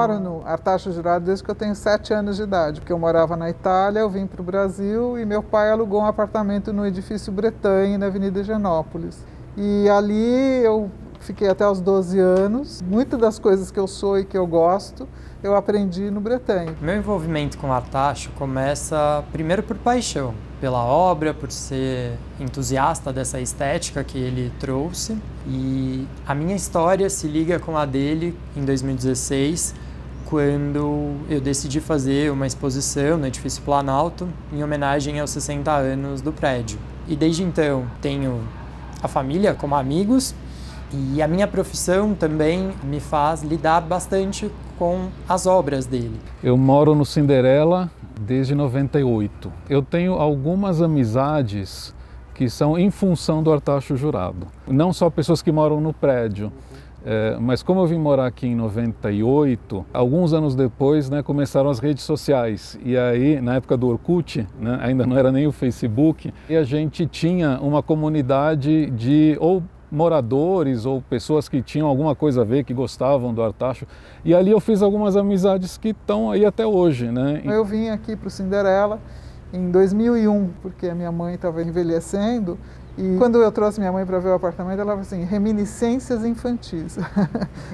moro no Artacho Jurado desde que eu tenho 7 anos de idade, porque eu morava na Itália, eu vim para o Brasil e meu pai alugou um apartamento no edifício Bretagne, na Avenida Higienópolis. E ali eu fiquei até os 12 anos. Muitas das coisas que eu sou e que eu gosto, eu aprendi no Bretagne. Meu envolvimento com o Artacho começa primeiro por paixão, pela obra, por ser entusiasta dessa estética que ele trouxe. E a minha história se liga com a dele em 2016, quando eu decidi fazer uma exposição no Edifício Planalto em homenagem aos 60 anos do prédio. E desde então tenho a família como amigos e a minha profissão também me faz lidar bastante com as obras dele. Eu moro no Cinderela desde 98. Eu tenho algumas amizades que são em função do Artacho Jurado. Não só pessoas que moram no prédio, mas como eu vim morar aqui em 98, alguns anos depois, né, começaram as redes sociais. E aí, na época do Orkut, né, ainda não era nem o Facebook, e a gente tinha uma comunidade de ou moradores ou pessoas que tinham alguma coisa a ver, que gostavam do Artacho. E ali eu fiz algumas amizades que estão aí até hoje, né? Eu vim aqui para o Cinderela em 2001, porque a minha mãe estava envelhecendo. E quando eu trouxe minha mãe para ver o apartamento, ela falou assim, reminiscências infantis.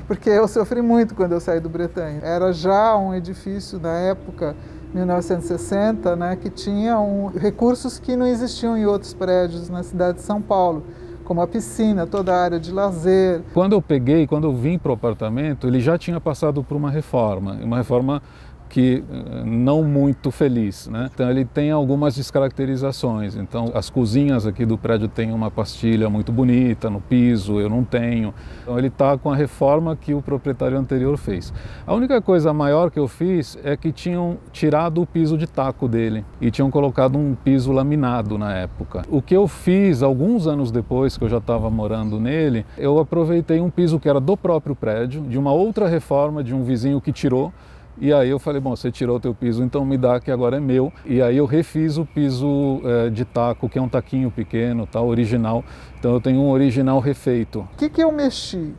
Porque eu sofri muito quando eu saí do Bretagne. Era já um edifício da época, 1960, né, que tinha recursos que não existiam em outros prédios na cidade de São Paulo, como a piscina, toda a área de lazer. Quando eu vim para o apartamento, ele já tinha passado por uma reforma que não muito feliz, né? Então ele tem algumas descaracterizações. Então as cozinhas aqui do prédio têm uma pastilha muito bonita no piso, eu não tenho. Então ele está com a reforma que o proprietário anterior fez. A única coisa maior que eu fiz é que tinham tirado o piso de taco dele e tinham colocado um piso laminado na época. O que eu fiz alguns anos depois que eu já estava morando nele, eu aproveitei um piso que era do próprio prédio, de uma outra reforma de um vizinho que tirou. E aí eu falei, bom, você tirou o teu piso, então me dá que agora é meu. E aí eu refiz o piso de taco, que é um taquinho pequeno, tá, original. Então eu tenho um original refeito. O que eu mexi?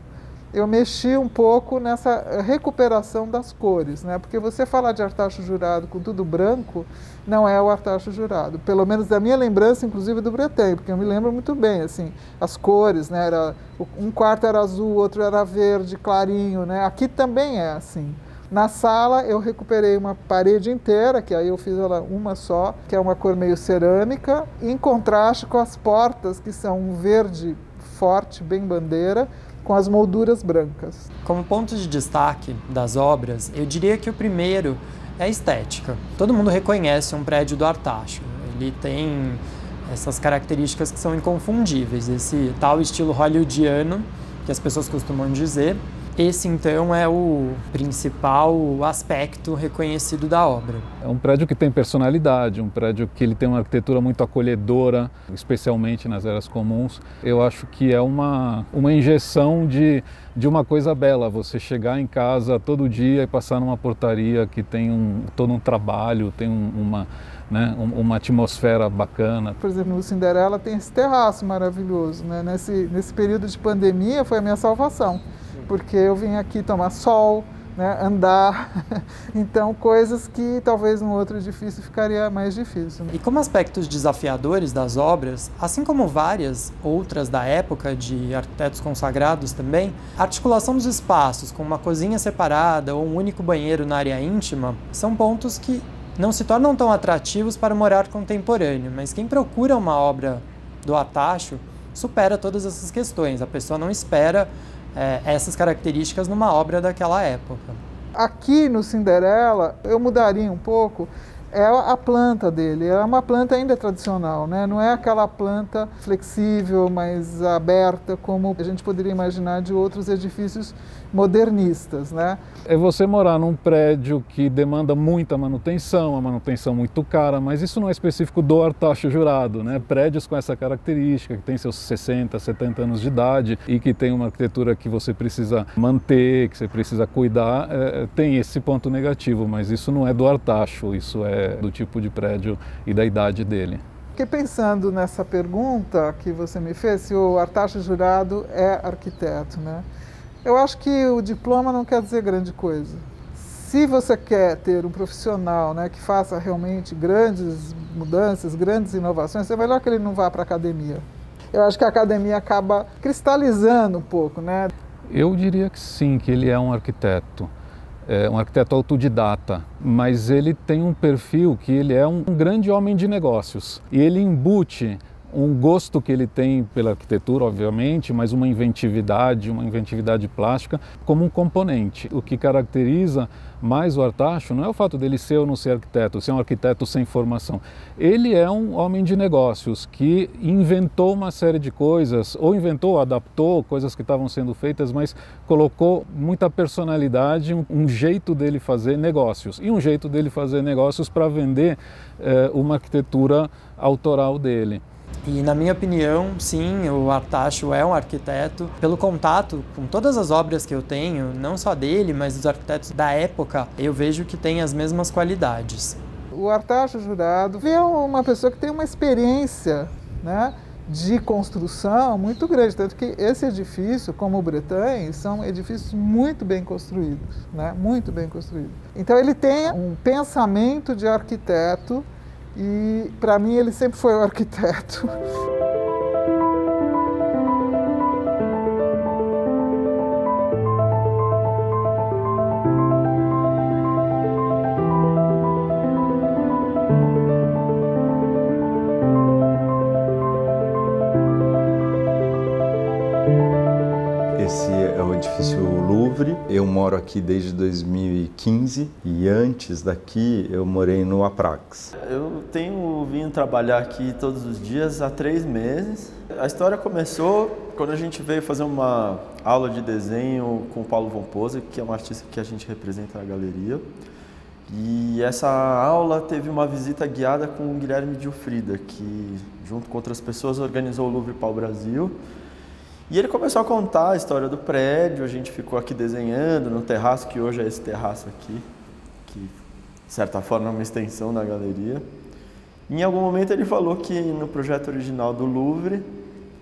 Eu mexi um pouco nessa recuperação das cores, né? Porque você falar de Artacho Jurado com tudo branco, não é o Artacho Jurado. Pelo menos da minha lembrança, inclusive do Bretagne, porque eu me lembro muito bem, assim, as cores, né? Um quarto era azul, outro era verde, clarinho, né? Aqui também é assim. Na sala eu recuperei uma parede inteira, que aí eu fiz ela uma só, que é uma cor meio cerâmica, em contraste com as portas, que são um verde forte, bem bandeira, com as molduras brancas. Como ponto de destaque das obras, eu diria que o primeiro é a estética. Todo mundo reconhece um prédio do Artacho. Ele tem essas características que são inconfundíveis, esse tal estilo hollywoodiano, que as pessoas costumam dizer. Esse, então, é o principal aspecto reconhecido da obra. É um prédio que tem personalidade, um prédio que ele tem uma arquitetura muito acolhedora, especialmente nas áreas comuns. Eu acho que é uma injeção de uma coisa bela, você chegar em casa todo dia e passar numa portaria que tem todo um trabalho, tem uma atmosfera bacana. Por exemplo, no Cinderela tem esse terraço maravilhoso, né? Nesse período de pandemia foi a minha salvação. Porque eu vim aqui tomar sol, né, andar, então coisas que talvez num outro edifício ficaria mais difícil. E como aspectos desafiadores das obras, assim como várias outras da época de arquitetos consagrados também, a articulação dos espaços com uma cozinha separada ou um único banheiro na área íntima são pontos que não se tornam tão atrativos para o morar contemporâneo, mas quem procura uma obra do Artacho supera todas essas questões, a pessoa não espera essas características numa obra daquela época. Aqui no Cinderela, eu mudaria um pouco, é a planta dele, é uma planta ainda tradicional, né? Não é aquela planta flexível, mais aberta, como a gente poderia imaginar de outros edifícios modernistas, né? É você morar num prédio que demanda muita manutenção, a manutenção muito cara, mas isso não é específico do Artacho Jurado, né? Prédios com essa característica, que tem seus 60, 70 anos de idade e que tem uma arquitetura que você precisa manter, que você precisa cuidar, tem esse ponto negativo, mas isso não é do Artacho, isso é do tipo de prédio e da idade dele. Fiquei pensando nessa pergunta que você me fez, se o Artacho Jurado é arquiteto, né? Eu acho que o diploma não quer dizer grande coisa. se você quer ter um profissional, né, que faça realmente grandes mudanças, grandes inovações, é melhor que ele não vá para a academia. Eu acho que a academia acaba cristalizando um pouco, né? Eu diria que sim, que ele é um arquiteto autodidata, mas ele tem um perfil que ele é um grande homem de negócios e ele embute um gosto que ele tem pela arquitetura, obviamente, mas uma inventividade plástica como um componente. O que caracteriza mais o Artacho não é o fato dele ser ou não ser um arquiteto sem formação. Ele é um homem de negócios que inventou uma série de coisas, ou inventou, adaptou coisas que estavam sendo feitas, mas colocou muita personalidade, um jeito dele fazer negócios. E um jeito dele fazer negócios para vender uma arquitetura autoral dele. E na minha opinião, sim, o Artacho é um arquiteto. Pelo contato com todas as obras que eu tenho, não só dele, mas dos arquitetos da época, eu vejo que tem as mesmas qualidades. O Artacho Jurado é uma pessoa que tem uma experiência, né, de construção muito grande, tanto que esse edifício, como o Bretagne, são edifícios muito bem construídos, né, muito bem construídos. Então ele tem um pensamento de arquiteto. E, para mim, ele sempre foi o arquiteto. Esse é o edifício Louvre. Eu moro aqui desde 2015 e antes daqui eu morei no Aprax. Eu tenho vindo trabalhar aqui todos os dias há 3 meses. A história começou quando a gente veio fazer uma aula de desenho com o Paulo Von Pose, que é um artista que a gente representa na galeria. E essa aula teve uma visita guiada com o Guilherme Gilfrida, que junto com outras pessoas organizou o Louvre Pau Brasil. E ele começou a contar a história do prédio, a gente ficou aqui desenhando no terraço, que hoje é esse terraço aqui, que de certa forma é uma extensão da galeria. E em algum momento ele falou que no projeto original do Louvre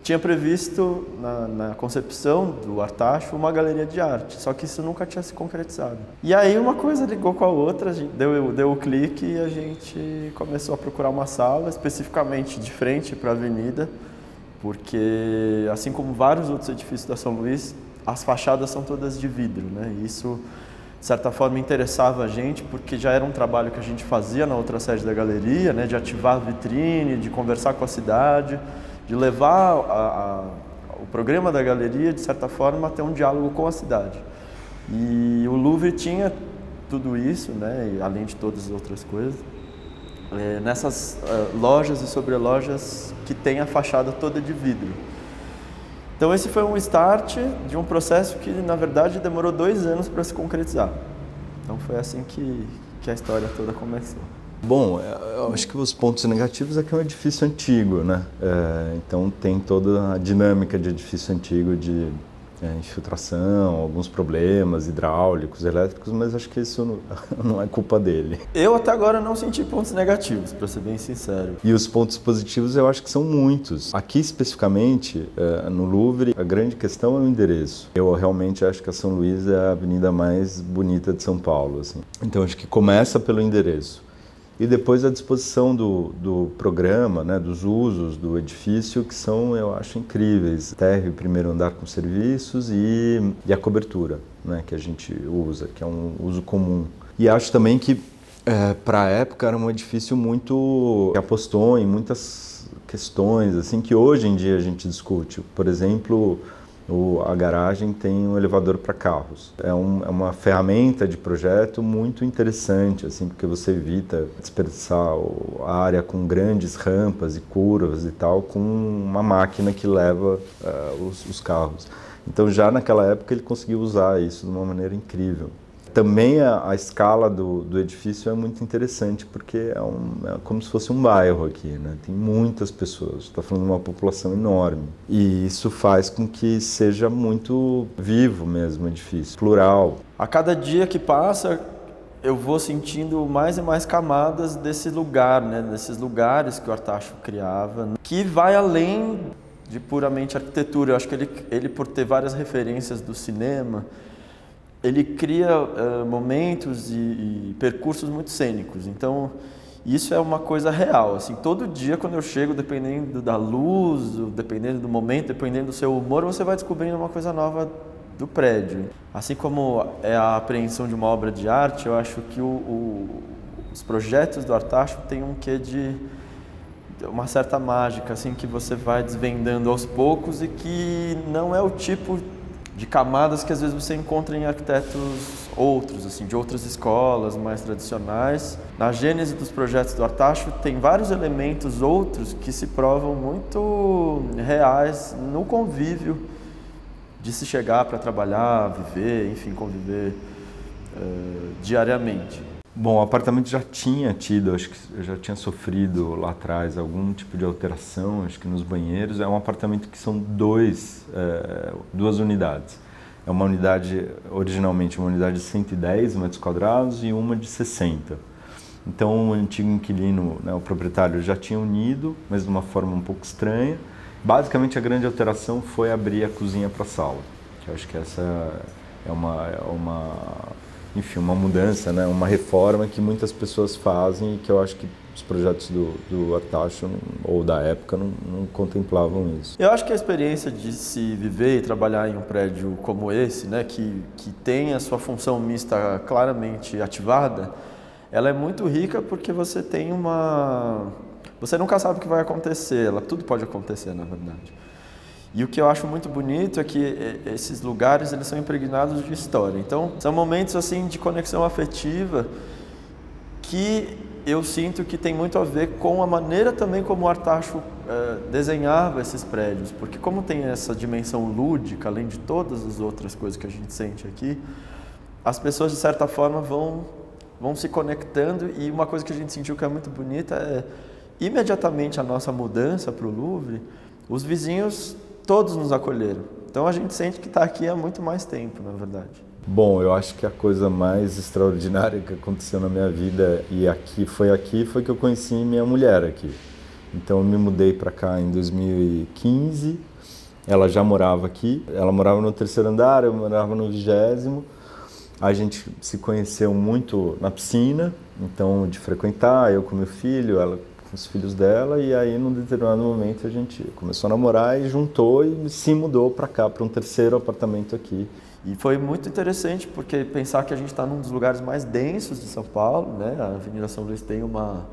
tinha previsto, na concepção do Artacho, uma galeria de arte, só que isso nunca tinha se concretizado. E aí uma coisa ligou com a outra, a gente deu o clique e a gente começou a procurar uma sala, especificamente de frente para a avenida, porque, assim como vários outros edifícios da São Luís, as fachadas são todas de vidro, né? E isso, de certa forma, interessava a gente, porque já era um trabalho que a gente fazia na outra sede da galeria, né? De ativar a vitrine, de conversar com a cidade, de levar o programa da galeria, de certa forma, a ter um diálogo com a cidade. E o Louvre tinha tudo isso, né? E, além de todas as outras coisas. Nessas lojas e sobrelojas que tem a fachada toda de vidro. Então esse foi um start de um processo que, na verdade, demorou 2 anos para se concretizar. Então foi assim que a história toda começou. Bom, eu acho que os pontos negativos é que é um edifício antigo, né? Então tem toda a dinâmica de edifício antigo de infiltração, alguns problemas hidráulicos, elétricos, mas acho que isso não é culpa dele. Eu até agora não senti pontos negativos, para ser bem sincero. E os pontos positivos eu acho que são muitos. Aqui especificamente, no Louvre, a grande questão é o endereço. Eu realmente acho que a São Luís é a avenida mais bonita de São Paulo, assim. Então acho que começa pelo endereço. E depois a disposição do programa, né, dos usos do edifício, que são, eu acho, incríveis. Térreo e primeiro andar com serviços e a cobertura, né, que a gente usa, que é um uso comum. E acho também que, para a época, era um edifício que apostou em muitas questões assim, que hoje em dia a gente discute. Por exemplo, a garagem tem um elevador para carros. É uma ferramenta de projeto muito interessante, assim, porque você evita desperdiçar a área com grandes rampas e curvas e tal, com uma máquina que leva os carros. Então já naquela época ele conseguiu usar isso de uma maneira incrível. Também a escala do edifício é muito interessante, porque é como se fosse um bairro aqui, né? Tem muitas pessoas, está falando de uma população enorme. E isso faz com que seja muito vivo mesmo o edifício, plural. A cada dia que passa, eu vou sentindo mais e mais camadas desse lugar, né? Desses lugares que o Artacho criava, que vai além de puramente arquitetura. Eu acho que ele por ter várias referências do cinema, ele cria momentos e percursos muito cênicos. Então, isso é uma coisa real. Assim, todo dia, quando eu chego, dependendo da luz, dependendo do momento, dependendo do seu humor, você vai descobrindo uma coisa nova do prédio. Assim como é a apreensão de uma obra de arte, eu acho que os projetos do Artacho têm um quê de uma certa mágica, assim, que você vai desvendando aos poucos e que não é o tipo de camadas que às vezes você encontra em arquitetos outros, assim, de outras escolas mais tradicionais. Na gênese dos projetos do Artacho tem vários elementos outros que se provam muito reais no convívio de se chegar para trabalhar, viver, enfim, conviver diariamente. Bom, o apartamento já tinha tido, acho que eu já tinha sofrido lá atrás algum tipo de alteração, acho que nos banheiros. É um apartamento que são duas unidades. É uma unidade, originalmente uma unidade de 110 metros quadrados e uma de 60. Então o antigo inquilino, né, o proprietário, já tinha unido, mas de uma forma um pouco estranha. Basicamente a grande alteração foi abrir a cozinha para a sala, que eu acho que essa é uma mudança, né? Uma reforma que muitas pessoas fazem e que eu acho que os projetos do Artacho ou da época não contemplavam isso. Eu acho que a experiência de se viver e trabalhar em um prédio como esse, né, que tem a sua função mista claramente ativada, ela é muito rica porque você tem você nunca sabe o que vai acontecer, tudo pode acontecer, na verdade. E o que eu acho muito bonito é que esses lugares eles são impregnados de história. Então, são momentos assim de conexão afetiva que eu sinto que tem muito a ver com a maneira também como o Artacho desenhava esses prédios. Porque como tem essa dimensão lúdica, além de todas as outras coisas que a gente sente aqui, as pessoas de certa forma vão se conectando. E uma coisa que a gente sentiu que é muito bonita é, imediatamente a nossa mudança para o Louvre, os vizinhos todos nos acolheram. Então a gente sente que está aqui há muito mais tempo, na verdade. Bom, eu acho que a coisa mais extraordinária que aconteceu na minha vida foi que eu conheci minha mulher aqui. Então eu me mudei para cá em 2015, ela já morava aqui, ela morava no 3º andar, eu morava no 20º. A gente se conheceu muito na piscina, então de frequentar, eu com meu filho, ela com os filhos dela, e aí num determinado momento a gente começou a namorar e juntou e se mudou para cá, para um 3º apartamento aqui. E foi muito interessante porque pensar que a gente está num dos lugares mais densos de São Paulo, né? A Avenida São Luís tem uma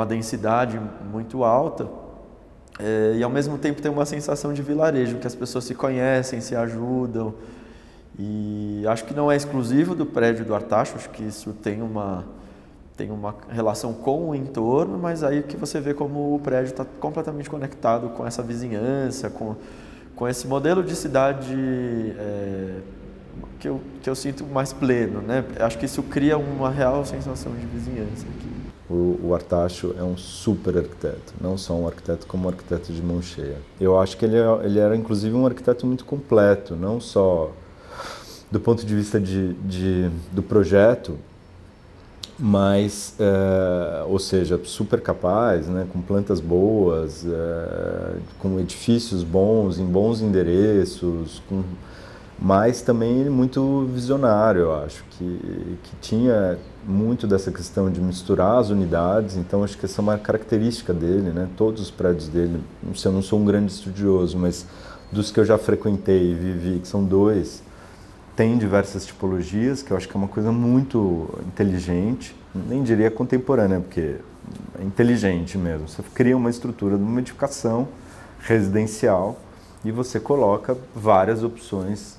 densidade muito alta e ao mesmo tempo tem uma sensação de vilarejo, que as pessoas se conhecem, se ajudam. E acho que não é exclusivo do prédio do Artacho, acho que isso tem uma relação com o entorno, mas aí que você vê como o prédio está completamente conectado com essa vizinhança, com esse modelo de cidade que eu sinto mais pleno, né? Acho que isso cria uma real sensação de vizinhança aqui. O Artacho é um super arquiteto, não só um arquiteto como um arquiteto de mão cheia. Eu acho que ele era inclusive um arquiteto muito completo, não só do ponto de vista do projeto, mas, ou seja, super capaz, né, com plantas boas, com edifícios bons, em bons endereços, mas também muito visionário, eu acho, que tinha muito dessa questão de misturar as unidades. Então acho que essa é uma característica dele, né? Todos os prédios dele, eu não sou um grande estudioso, mas dos que eu já frequentei e vivi, que são 2, tem diversas tipologias, que eu acho que é uma coisa muito inteligente, nem diria contemporânea, porque é inteligente mesmo. Você cria uma estrutura de uma edificação residencial e você coloca várias opções.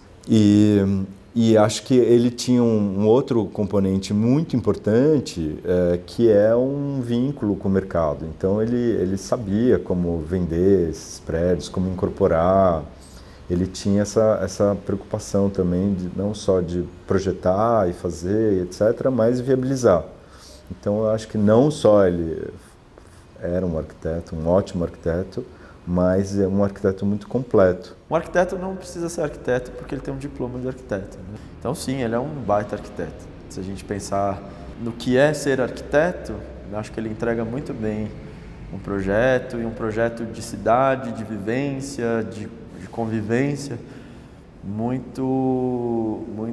E acho que ele tinha um outro componente muito importante, que é um vínculo com o mercado. Então ele sabia como vender esses prédios, como incorporar. Ele tinha essa preocupação também, não só de projetar e fazer, etc., mas viabilizar. Então eu acho que não só ele era um arquiteto, um ótimo arquiteto, mas é um arquiteto muito completo. Um arquiteto não precisa ser arquiteto porque ele tem um diploma de arquiteto, né? Então sim, ele é um baita arquiteto. Se a gente pensar no que é ser arquiteto, eu acho que ele entrega muito bem um projeto, e um projeto de cidade, de vivência, de convivência, muito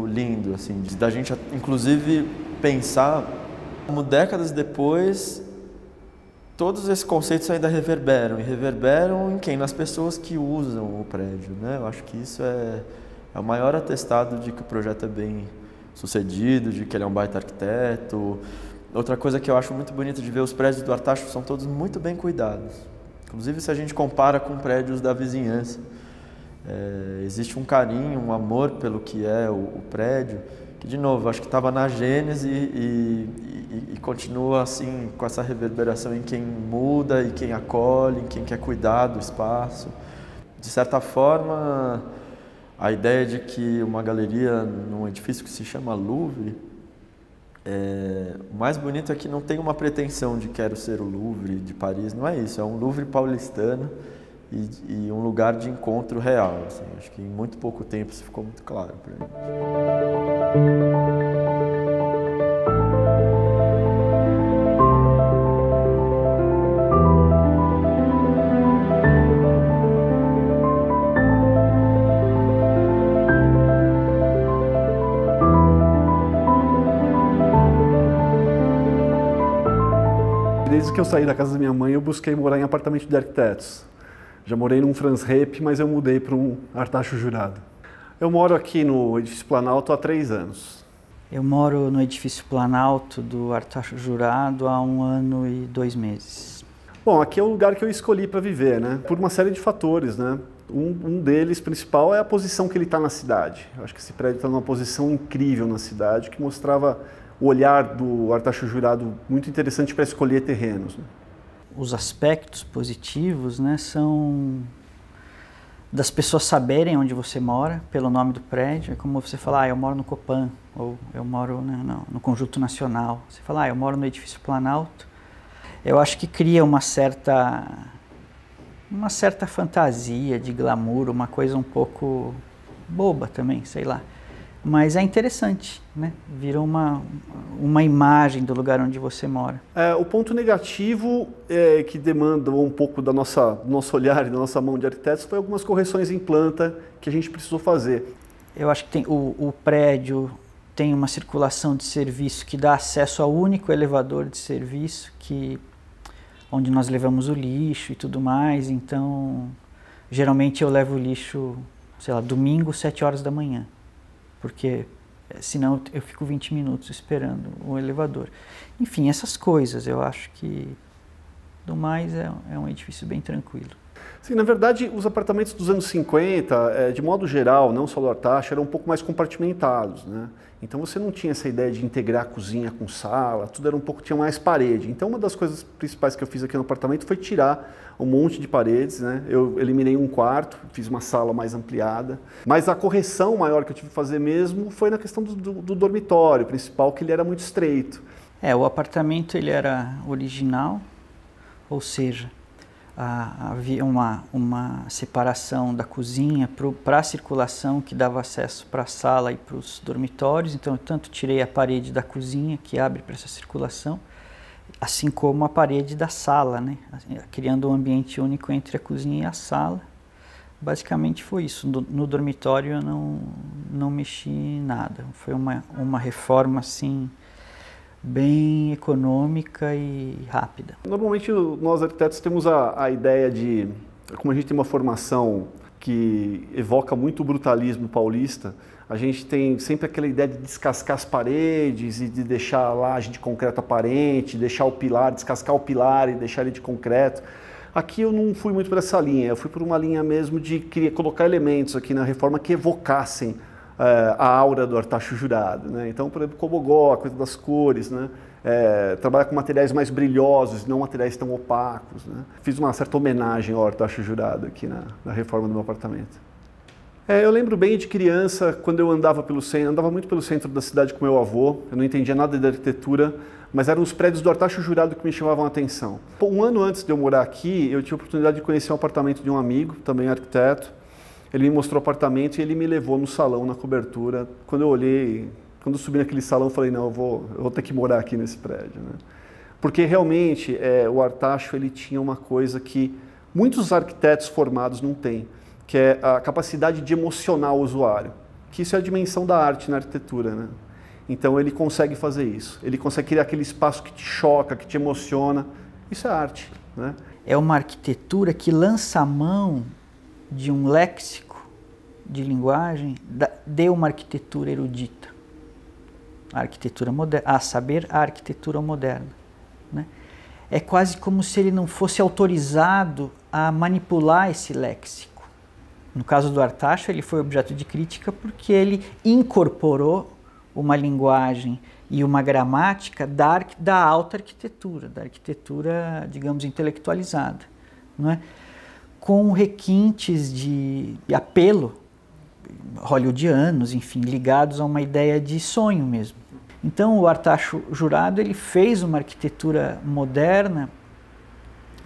lindo, assim, da gente inclusive pensar como décadas depois todos esses conceitos ainda reverberam, e reverberam em quem? Nas pessoas que usam o prédio, né? Eu acho que isso é o maior atestado de que o projeto é bem sucedido, de que ele é um baita arquiteto. Outra coisa que eu acho muito bonita de ver, os prédios do Artacho são todos muito bem cuidados. Inclusive se a gente compara com prédios da vizinhança. Existe um carinho, um amor pelo que é o prédio, que de novo, acho que estava na gênese e continua assim, com essa reverberação em quem muda e quem acolhe, em quem quer cuidar do espaço. De certa forma, a ideia de que uma galeria num edifício que se chama Louvre, o mais bonito é que não tem uma pretensão de quero ser o Louvre de Paris, não é isso, é um Louvre paulistano e um lugar de encontro real. Assim, acho que em muito pouco tempo isso ficou muito claro para mim. Desde que eu saí da casa da minha mãe, eu busquei morar em apartamento de arquitetos. Já morei num Franz Repp, mas eu mudei para um Artacho Jurado. Eu moro aqui no Edifício Planalto há 3 anos. Eu moro no Edifício Planalto do Artacho Jurado há 1 ano e 2 meses. Bom, aqui é o lugar que eu escolhi para viver, né? Por uma série de fatores, né? Um deles, principal, é a posição que ele está na cidade. Eu acho que esse prédio está numa posição incrível na cidade, que mostrava o olhar do Artacho Jurado muito interessante para escolher terrenos, né? Os aspectos positivos, né, são das pessoas saberem onde você mora, pelo nome do prédio. É como você falar, eu moro no Copan, ou eu moro no Conjunto Nacional. Você fala, eu moro no Edifício Planalto. Eu acho que cria uma certa fantasia de glamour, uma coisa um pouco boba também, sei lá. Mas é interessante, né? Vira uma imagem do lugar onde você mora. O ponto negativo que demanda um pouco do nosso olhar e da nossa mão de arquitetos foi algumas correções em planta que a gente precisou fazer. Eu acho que o prédio tem uma circulação de serviço que dá acesso ao único elevador de serviço, onde nós levamos o lixo e tudo mais. Então, geralmente eu levo o lixo, sei lá, domingo, 7 horas da manhã. Porque senão eu fico 20 minutos esperando o elevador. Enfim, essas coisas, eu acho que, do mais, é um edifício bem tranquilo. Sim, na verdade, os apartamentos dos anos 50, de modo geral, não só do Artacho, eram um pouco mais compartimentados, né? Então você não tinha essa ideia de integrar a cozinha com sala, tudo era tinha mais parede. Então uma das coisas principais que eu fiz aqui no apartamento foi tirar um monte de paredes, né? Eu eliminei um quarto, fiz uma sala mais ampliada. Mas a correção maior que eu tive que fazer mesmo foi na questão do dormitório principal, que ele era muito estreito. O apartamento ele era original, ou seja, havia uma separação da cozinha para a circulação que dava acesso para a sala e para os dormitórios. Então eu tanto tirei a parede da cozinha que abre para essa circulação, assim como a parede da sala, né? Criando um ambiente único entre a cozinha e a sala. Basicamente foi isso. No dormitório eu não mexi em nada. Foi uma reforma assim bem econômica e rápida. Normalmente nós arquitetos temos a ideia de, como a gente tem uma formação que evoca muito o brutalismo paulista, a gente tem sempre aquela ideia de descascar as paredes e de deixar a laje de concreto aparente, deixar o pilar, descascar o pilar e deixar ele de concreto. Aqui eu não fui muito por essa linha, eu fui por uma linha mesmo de querer colocar elementos aqui na reforma que evocassem a aura do Artacho Jurado, né? Então, por exemplo, Cobogó, a coisa das cores, né? Trabalhar com materiais mais brilhosos, não materiais tão opacos, né? Fiz uma certa homenagem ao Artacho Jurado aqui na reforma do meu apartamento. Eu lembro bem de criança, quando eu andava muito pelo centro da cidade com meu avô, eu não entendia nada de arquitetura, mas eram os prédios do Artacho Jurado que me chamavam a atenção. 1 ano antes de eu morar aqui, eu tive a oportunidade de conhecer um apartamento de um amigo, também arquiteto. Ele me mostrou o apartamento e ele me levou no salão, na cobertura. Quando eu subi naquele salão, eu falei, não, eu vou ter que morar aqui nesse prédio, né? Porque realmente o Artacho ele tinha uma coisa que muitos arquitetos formados não têm, que é a capacidade de emocionar o usuário, que isso é a dimensão da arte na arquitetura, né? Então ele consegue fazer isso, ele consegue criar aquele espaço que te choca, que te emociona, isso é arte, né? É uma arquitetura que lança a mão de um léxico de linguagem de uma arquitetura erudita, a arquitetura moderna, a saber, a arquitetura moderna, né? É quase como se ele não fosse autorizado a manipular esse léxico. No caso do Artacho, ele foi objeto de crítica porque ele incorporou uma linguagem e uma gramática da alta arquitetura, da arquitetura, digamos, intelectualizada, não é? Com requintes de apelo hollywoodianos, enfim, ligados a uma ideia de sonho mesmo. Então o Artacho Jurado ele fez uma arquitetura moderna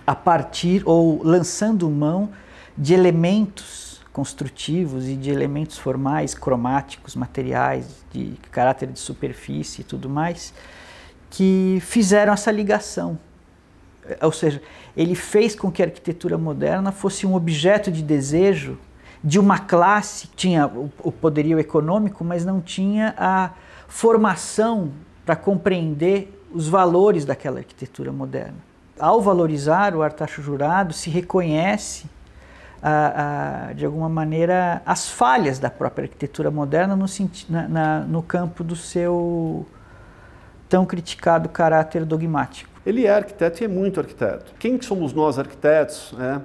a partir, ou lançando mão de elementos construtivos e de elementos formais, cromáticos, materiais, de caráter de superfície e tudo mais, que fizeram essa ligação. Ou seja, ele fez com que a arquitetura moderna fosse um objeto de desejo de uma classe que tinha o poderio econômico, mas não tinha a formação para compreender os valores daquela arquitetura moderna. Ao valorizar o Artacho Jurado, se reconhece de alguma maneira as falhas da própria arquitetura moderna no campo do seu tão criticado caráter dogmático. Ele é arquiteto e é muito arquiteto. Quem somos nós arquitetos, né?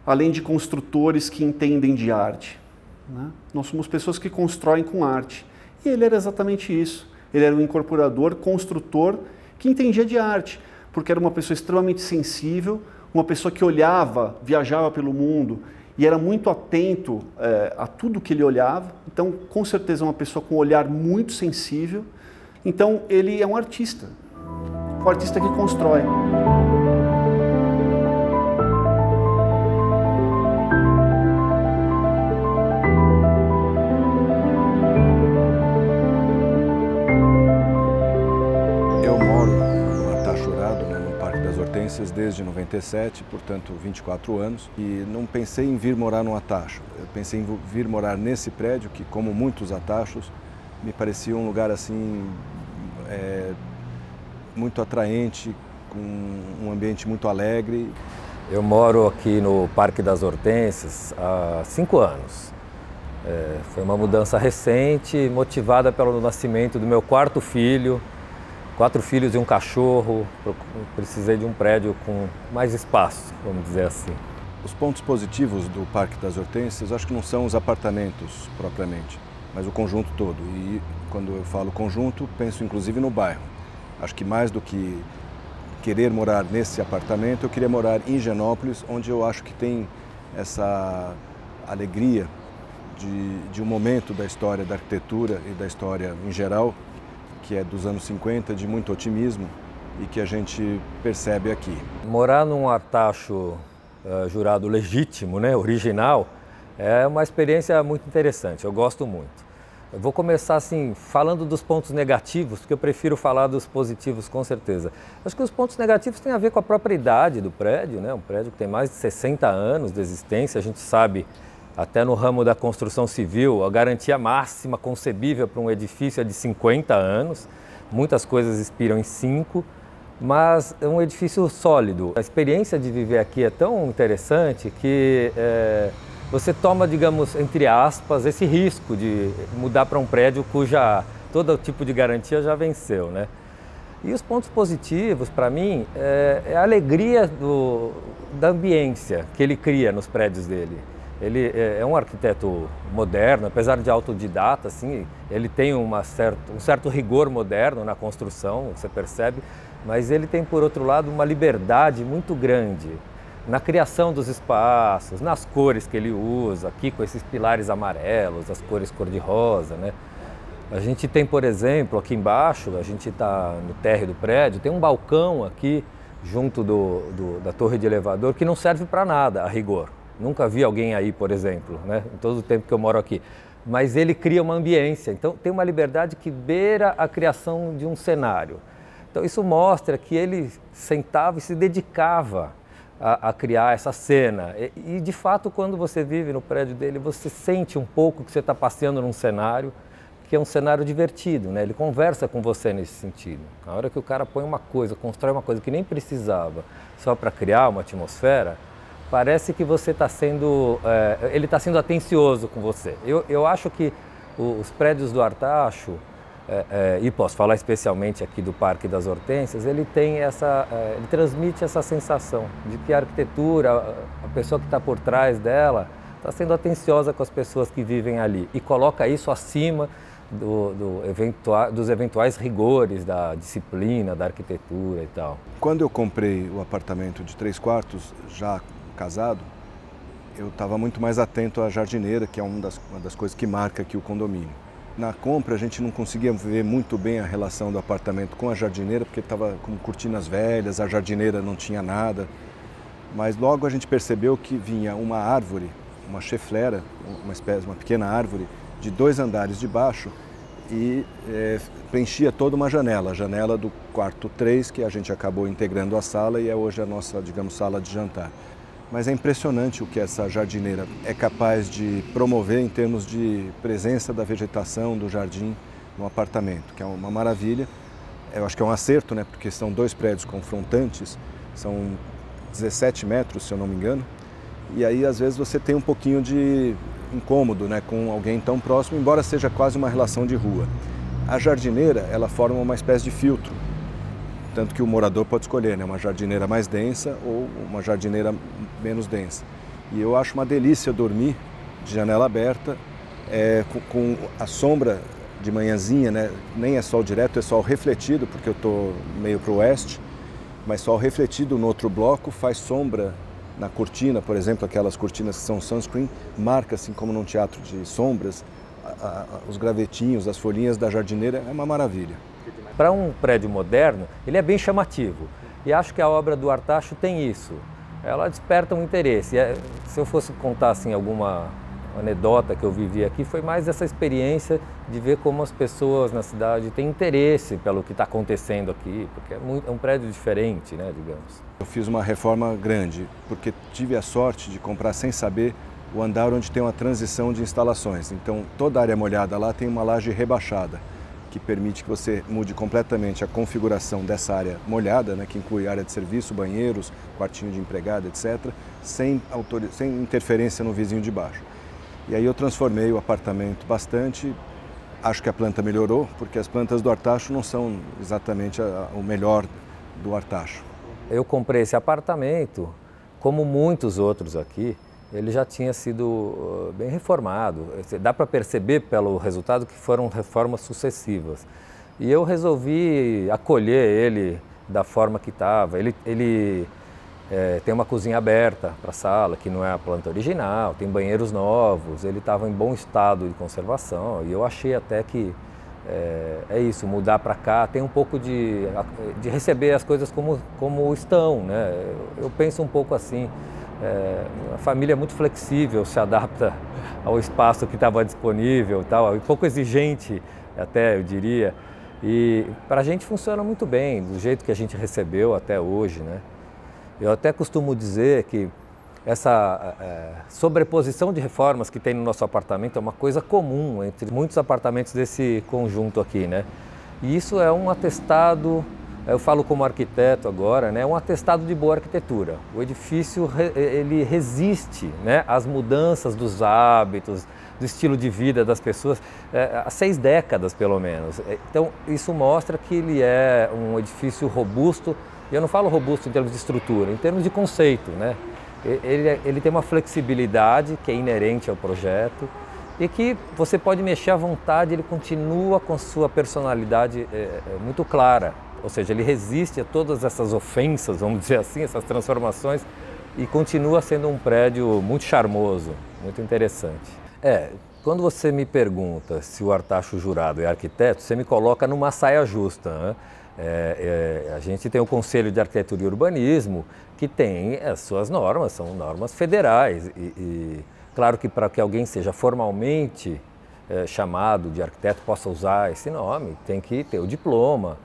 Além de construtores que entendem de arte, né? Nós somos pessoas que constroem com arte. E ele era exatamente isso. Ele era um incorporador, construtor que entendia de arte, porque era uma pessoa extremamente sensível, uma pessoa que olhava, viajava pelo mundo e era muito atento a tudo que ele olhava. Então, com certeza, uma pessoa com um olhar muito sensível. Então, ele é um artista que constrói. Desde 97, portanto 24 anos, e não pensei em vir morar no Artacho. Eu pensei em vir morar nesse prédio que, como muitos Artachos, me parecia um lugar assim muito atraente, com um ambiente muito alegre. Eu moro aqui no Parque das Hortênsias há 5 anos. Foi uma mudança recente, motivada pelo nascimento do meu 4º filho. 4 filhos e um cachorro, precisei de um prédio com mais espaço, vamos dizer assim. Os pontos positivos do Parque das Hortênsias, acho que não são os apartamentos propriamente, mas o conjunto todo. E quando eu falo conjunto, penso inclusive no bairro. Acho que mais do que querer morar nesse apartamento, eu queria morar em Higienópolis, onde eu acho que tem essa alegria de um momento da história da arquitetura e da história em geral, que é dos anos 50, de muito otimismo e que a gente percebe aqui. Morar num Artacho Jurado legítimo, né, original, é uma experiência muito interessante, eu gosto muito. Eu vou começar assim, falando dos pontos negativos, porque eu prefiro falar dos positivos com certeza. Acho que os pontos negativos têm a ver com a própria idade do prédio, né, um prédio que tem mais de 60 anos de existência, a gente sabe, até no ramo da construção civil, a garantia máxima concebível para um edifício é de 50 anos. Muitas coisas expiram em 5, mas é um edifício sólido. A experiência de viver aqui é tão interessante que você toma, digamos, entre aspas, esse risco de mudar para um prédio cuja todo tipo de garantia já venceu, né? E os pontos positivos, para mim, é a alegria da ambiência que ele cria nos prédios dele. Ele é um arquiteto moderno, apesar de autodidata, assim, ele tem um certo rigor moderno na construção, você percebe, mas ele tem, por outro lado, uma liberdade muito grande na criação dos espaços, nas cores que ele usa, aqui com esses pilares amarelos, as cores cor-de-rosa, né? A gente tem, por exemplo, aqui embaixo, a gente está no térreo do prédio, tem um balcão aqui, junto da torre de elevador, que não serve para nada, a rigor. Nunca vi alguém aí, por exemplo, né? Em todo o tempo que eu moro aqui. Mas ele cria uma ambiência, então tem uma liberdade que beira a criação de um cenário. Então isso mostra que ele sentava e se dedicava a criar essa cena. E, de fato, quando você vive no prédio dele, você sente um pouco que você está passeando num cenário que é um cenário divertido, né? Ele conversa com você nesse sentido. Na hora que o cara põe uma coisa, constrói uma coisa que nem precisava só para criar uma atmosfera, parece que você está sendo, ele está sendo atencioso com você. Eu acho que os prédios do Artacho, e posso falar especialmente aqui do Parque das Hortênsias, ele transmite essa sensação de que a arquitetura, a pessoa que está por trás dela, está sendo atenciosa com as pessoas que vivem ali e coloca isso acima dos eventuais rigores da disciplina, da arquitetura e tal. Quando eu comprei o apartamento de 3 quartos, já casado, eu estava muito mais atento à jardineira, que é uma das coisas que marca aqui o condomínio. Na compra a gente não conseguia ver muito bem a relação do apartamento com a jardineira, porque estava com cortinas velhas, a jardineira não tinha nada. Mas logo a gente percebeu que vinha uma árvore, uma cheflera, uma pequena árvore, de 2 andares de baixo e preenchia toda uma janela, a janela do quarto 3, que a gente acabou integrando a sala e é hoje a nossa, digamos, sala de jantar. Mas é impressionante o que essa jardineira é capaz de promover em termos de presença da vegetação, do jardim no apartamento, que é uma maravilha. Eu acho que é um acerto, né, porque são 2 prédios confrontantes, são 17 metros, se eu não me engano, e aí às vezes você tem um pouquinho de incômodo, né, com alguém tão próximo, embora seja quase uma relação de rua. A jardineira, ela forma uma espécie de filtro, tanto que o morador pode escolher, né, uma jardineira mais densa ou uma jardineira menos densa. E eu acho uma delícia dormir de janela aberta, com a sombra de manhãzinha, né, nem é sol direto, é sol refletido, porque eu estou meio para o oeste, mas sol refletido no outro bloco faz sombra na cortina, por exemplo, aquelas cortinas que são sunscreen, marca assim como num teatro de sombras, os gravetinhos, as folhinhas da jardineira, é uma maravilha. Para um prédio moderno, ele é bem chamativo e acho que a obra do Artacho tem isso, ela desperta um interesse. Se eu fosse contar assim, alguma anedota que eu vivi aqui, foi mais essa experiência de ver como as pessoas na cidade têm interesse pelo que está acontecendo aqui, porque é um prédio diferente, né, digamos. Eu fiz uma reforma grande, porque tive a sorte de comprar sem saber o andar onde tem uma transição de instalações. Então, toda a área molhada lá tem uma laje rebaixada, que permite que você mude completamente a configuração dessa área molhada, né, que inclui área de serviço, banheiros, quartinho de empregada, etc., sem interferência no vizinho de baixo. E aí eu transformei o apartamento bastante, acho que a planta melhorou, porque as plantas do Artacho não são exatamente o melhor do Artacho. Eu comprei esse apartamento, como muitos outros aqui, ele já tinha sido bem reformado. Dá para perceber pelo resultado que foram reformas sucessivas. E eu resolvi acolher ele da forma que estava. Ele tem uma cozinha aberta para a sala, que não é a planta original, tem banheiros novos, ele estava em bom estado de conservação. E eu achei até que é isso, mudar para cá, tem um pouco de receber as coisas como estão, né? Eu penso um pouco assim. A família é muito flexível, se adapta ao espaço que estava disponível, tal, pouco exigente até, eu diria. E para a gente funciona muito bem, do jeito que a gente recebeu até hoje, né? Eu até costumo dizer que essa sobreposição de reformas que tem no nosso apartamento é uma coisa comum entre muitos apartamentos desse conjunto aqui, né? E isso é um atestado, eu falo como arquiteto agora, né? É um atestado de boa arquitetura. O edifício ele resiste, né, às mudanças dos hábitos, do estilo de vida das pessoas, há 6 décadas pelo menos. Então isso mostra que ele é um edifício robusto. E eu não falo robusto em termos de estrutura, em termos de conceito, né? Ele tem uma flexibilidade que é inerente ao projeto e que você pode mexer à vontade, ele continua com sua personalidade muito clara. Ou seja, ele resiste a todas essas ofensas, vamos dizer assim, essas transformações e continua sendo um prédio muito charmoso, muito interessante. Quando você me pergunta se o Artacho Jurado é arquiteto, você me coloca numa saia justa, né? A gente tem o Conselho de Arquitetura e Urbanismo, que tem as suas normas, são normas federais. Claro que para que alguém seja formalmente chamado de arquiteto, possa usar esse nome, tem que ter o diploma.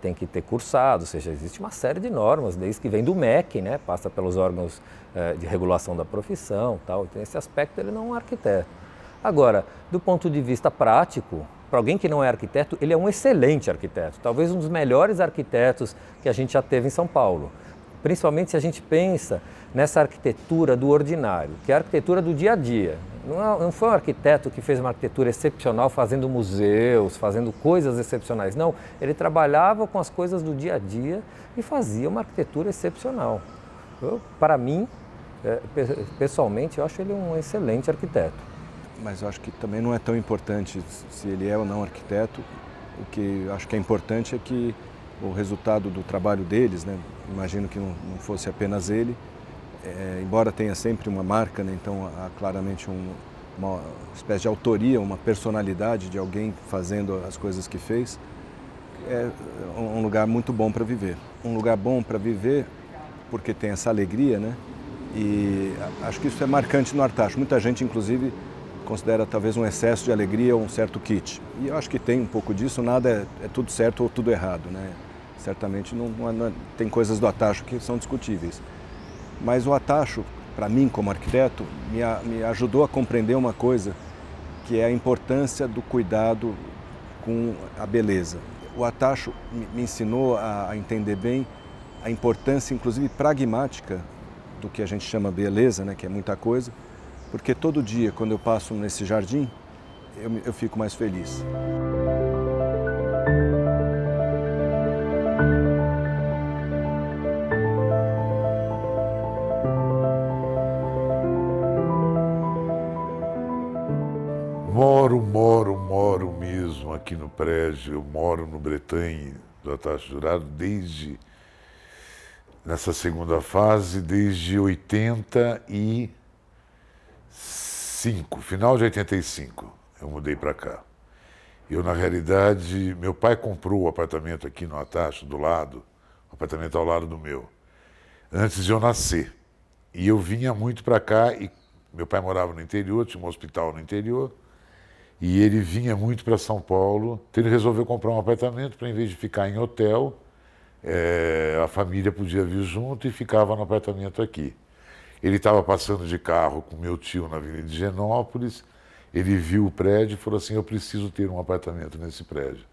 tem que ter cursado, ou seja, existe uma série de normas, desde que vem do MEC, né, passa pelos órgãos de regulação da profissão, tal. Então, esse aspecto ele não é um arquiteto. Agora, do ponto de vista prático, para alguém que não é arquiteto, ele é um excelente arquiteto, talvez um dos melhores arquitetos que a gente já teve em São Paulo. Principalmente se a gente pensa nessa arquitetura do ordinário, que é a arquitetura do dia a dia. Não foi um arquiteto que fez uma arquitetura excepcional fazendo museus, fazendo coisas excepcionais. Não, ele trabalhava com as coisas do dia a dia e fazia uma arquitetura excepcional. Para mim, pessoalmente, eu acho ele um excelente arquiteto. Mas eu acho que também não é tão importante se ele é ou não arquiteto. O que eu acho que é importante é que o resultado do trabalho deles, né? Imagino que não fosse apenas ele, embora tenha sempre uma marca, né? Então há claramente uma espécie de autoria, uma personalidade de alguém fazendo as coisas que fez, é um lugar muito bom para viver. Um lugar bom para viver porque tem essa alegria, né? E acho que isso é marcante no Artacho. Muita gente, inclusive, considera talvez um excesso de alegria ou um certo kit. E eu acho que tem um pouco disso, nada é tudo certo ou tudo errado, né? Certamente tem coisas do Artacho que são discutíveis. Mas o Artacho, para mim como arquiteto, me ajudou a compreender uma coisa, que é a importância do cuidado com a beleza. O Artacho me ensinou a entender bem a importância, inclusive pragmática, do que a gente chama beleza, né? Que é muita coisa, porque todo dia, quando eu passo nesse jardim, eu fico mais feliz. Moro mesmo aqui no prédio. Eu moro no Bretagne do Artacho Jurado nessa segunda fase, desde 85, final de 85, eu mudei para cá. Eu, na realidade, meu pai comprou o apartamento aqui no Artacho, do lado, o apartamento ao lado do meu, antes de eu nascer. E eu vinha muito para cá, e meu pai morava no interior, tinha um hospital no interior, e ele vinha muito para São Paulo. Então ele resolveu comprar um apartamento para, em vez de ficar em hotel, a família podia vir junto e ficava no apartamento aqui. Ele estava passando de carro com meu tio na Avenida de Higienópolis, ele viu o prédio e falou assim: eu preciso ter um apartamento nesse prédio.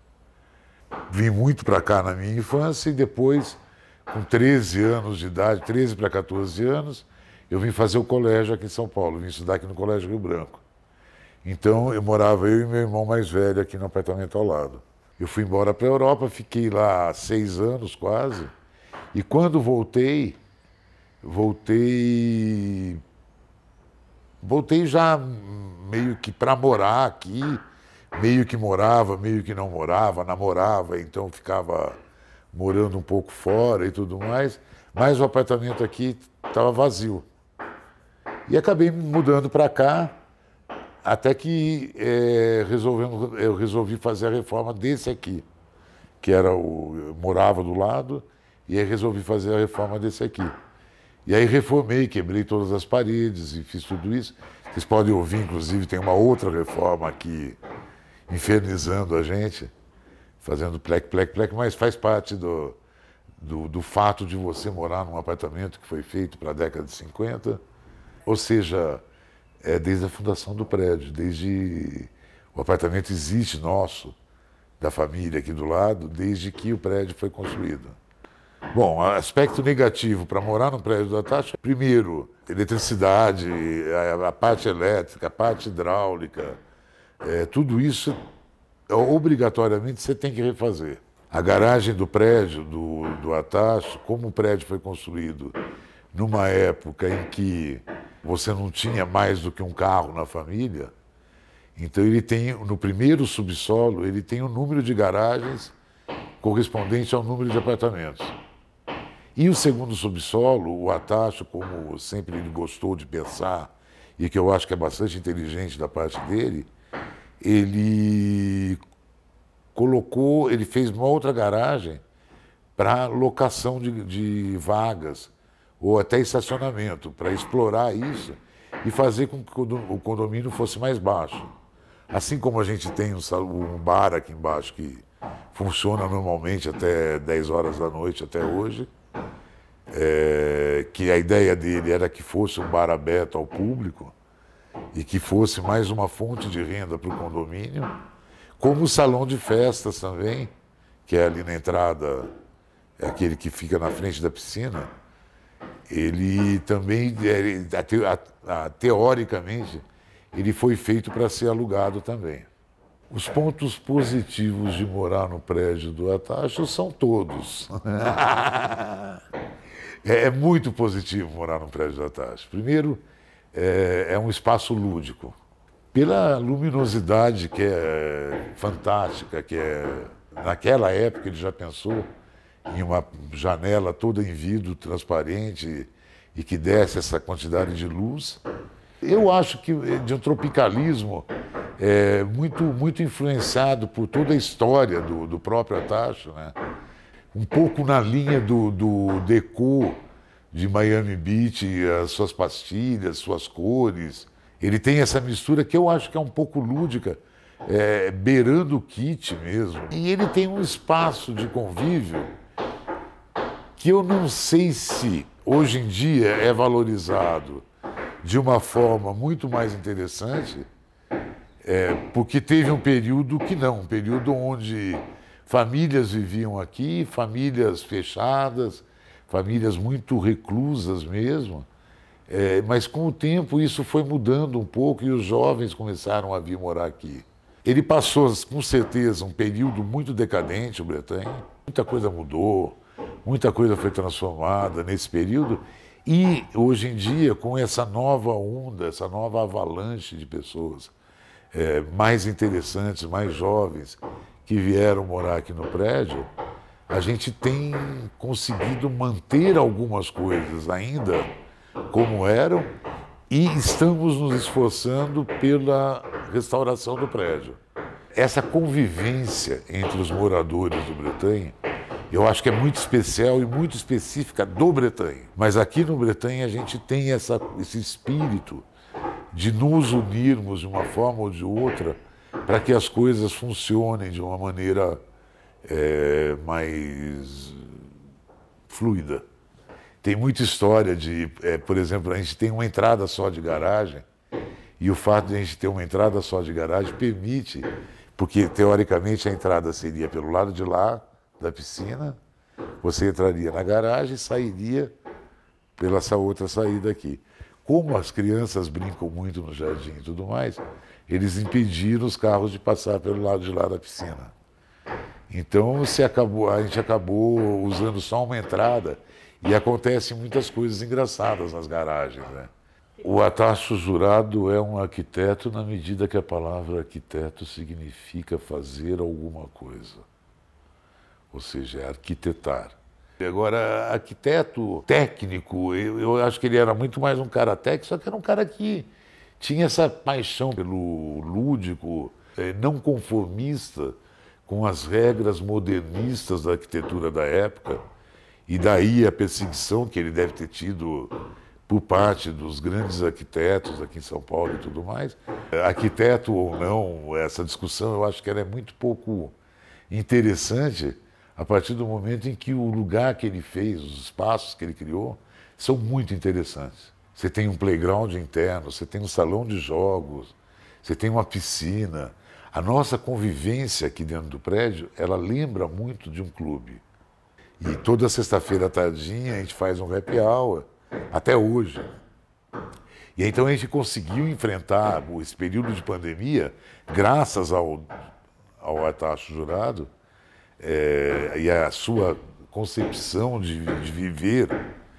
Vim muito para cá na minha infância e depois, com 13 anos de idade, 13 para 14 anos, eu vim fazer o colégio aqui em São Paulo, vim estudar aqui no Colégio Rio Branco. Então, eu morava eu e meu irmão mais velho aqui no apartamento ao lado. Eu fui embora para a Europa, fiquei lá 6 anos quase, e quando voltei já meio que para morar aqui, meio que morava, meio que não morava, namorava, então ficava morando um pouco fora e tudo mais, mas o apartamento aqui estava vazio. E acabei me mudando para cá, até que eu resolvi fazer a reforma desse aqui, que eu morava do lado, e aí resolvi fazer a reforma desse aqui. E aí reformei, quebrei todas as paredes e fiz tudo isso. Vocês podem ouvir, inclusive, tem uma outra reforma aqui, infernizando a gente, fazendo plec, mas faz parte do fato de você morar num apartamento que foi feito para a década de 50, ou seja, desde a fundação do prédio, desde o apartamento existe nosso, da família aqui do lado, desde que o prédio foi construído. Bom, aspecto negativo para morar no prédio do Artacho, primeiro, eletricidade, a parte elétrica, a parte hidráulica, tudo isso, obrigatoriamente, você tem que refazer. A garagem do prédio do Artacho, como o prédio foi construído numa época em que você não tinha mais do que um carro na família, então ele tem, no primeiro subsolo, ele tem um número de garagens correspondente ao número de apartamentos. E o segundo subsolo, o Artacho, como sempre ele gostou de pensar, e que eu acho que é bastante inteligente da parte dele, ele fez uma outra garagem para locação de vagas, ou até estacionamento, para explorar isso e fazer com que o condomínio fosse mais baixo. Assim como a gente tem um bar aqui embaixo que funciona normalmente até 10 horas da noite até hoje, que a ideia dele era que fosse um bar aberto ao público e que fosse mais uma fonte de renda para o condomínio, como o salão de festas também, que é ali na entrada, é aquele que fica na frente da piscina. Ele também, teoricamente, ele foi feito para ser alugado também. Os pontos positivos de morar no prédio do Atacho são todos. É muito positivo morar no prédio do Atacho. Primeiro, é um espaço lúdico. Pela luminosidade que é fantástica, naquela época ele já pensou em uma janela toda em vidro transparente e que desse essa quantidade de luz. Eu acho que de um tropicalismo muito influenciado por toda a história do próprio Atacho, né? Um pouco na linha do decor de Miami Beach, as suas pastilhas, suas cores. Ele tem essa mistura que eu acho que é um pouco lúdica, beirando o kit mesmo. E ele tem um espaço de convívio que eu não sei se hoje em dia é valorizado de uma forma muito mais interessante, porque teve um período que não, um período onde famílias viviam aqui, famílias fechadas, famílias muito reclusas mesmo, mas com o tempo isso foi mudando um pouco e os jovens começaram a vir morar aqui. Ele passou, com certeza, um período muito decadente, o Bretanha. Muita coisa mudou, muita coisa foi transformada nesse período. E, hoje em dia, com essa nova onda, essa nova avalanche de pessoas mais interessantes, mais jovens, que vieram morar aqui no prédio, a gente tem conseguido manter algumas coisas ainda como eram e estamos nos esforçando pela restauração do prédio. Essa convivência entre os moradores do Bretanha, eu acho que é muito especial e muito específica do Bretanha. Mas aqui no Bretanha a gente tem esse espírito de nos unirmos de uma forma ou de outra para que as coisas funcionem de uma maneira mais fluida. Tem muita história de, por exemplo, a gente tem uma entrada só de garagem e o fato de a gente ter uma entrada só de garagem permite, porque teoricamente a entrada seria pelo lado de lá da piscina, você entraria na garagem e sairia pela essa outra saída aqui. Como as crianças brincam muito no jardim e tudo mais, eles impediram os carros de passar pelo lado de lá da piscina. Então a gente acabou usando só uma entrada e acontecem muitas coisas engraçadas nas garagens, né? O Atacho Jurado é um arquiteto na medida que a palavra arquiteto significa fazer alguma coisa. Ou seja, é arquitetar. Agora, arquiteto técnico, eu acho que ele era muito mais um cara técnico, só que era um cara que tinha essa paixão pelo lúdico, não conformista com as regras modernistas da arquitetura da época, e daí a perseguição que ele deve ter tido por parte dos grandes arquitetos aqui em São Paulo e tudo mais. Arquiteto ou não, essa discussão eu acho que ela é muito pouco interessante a partir do momento em que o lugar que ele fez, os espaços que ele criou, são muito interessantes. Você tem um playground interno, você tem um salão de jogos, você tem uma piscina. A nossa convivência aqui dentro do prédio, ela lembra muito de um clube. E toda sexta-feira à tardinha a gente faz um happy hour, até hoje. E então a gente conseguiu enfrentar esse período de pandemia, graças ao Atacho Jurado, e a sua concepção de viver,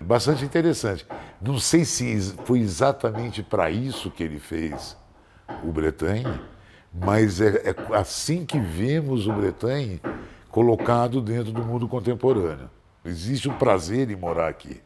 bastante interessante. Não sei se foi exatamente para isso que ele fez o Bretanha, mas é assim que vemos o Bretanha colocado dentro do mundo contemporâneo. Existe um prazer em morar aqui.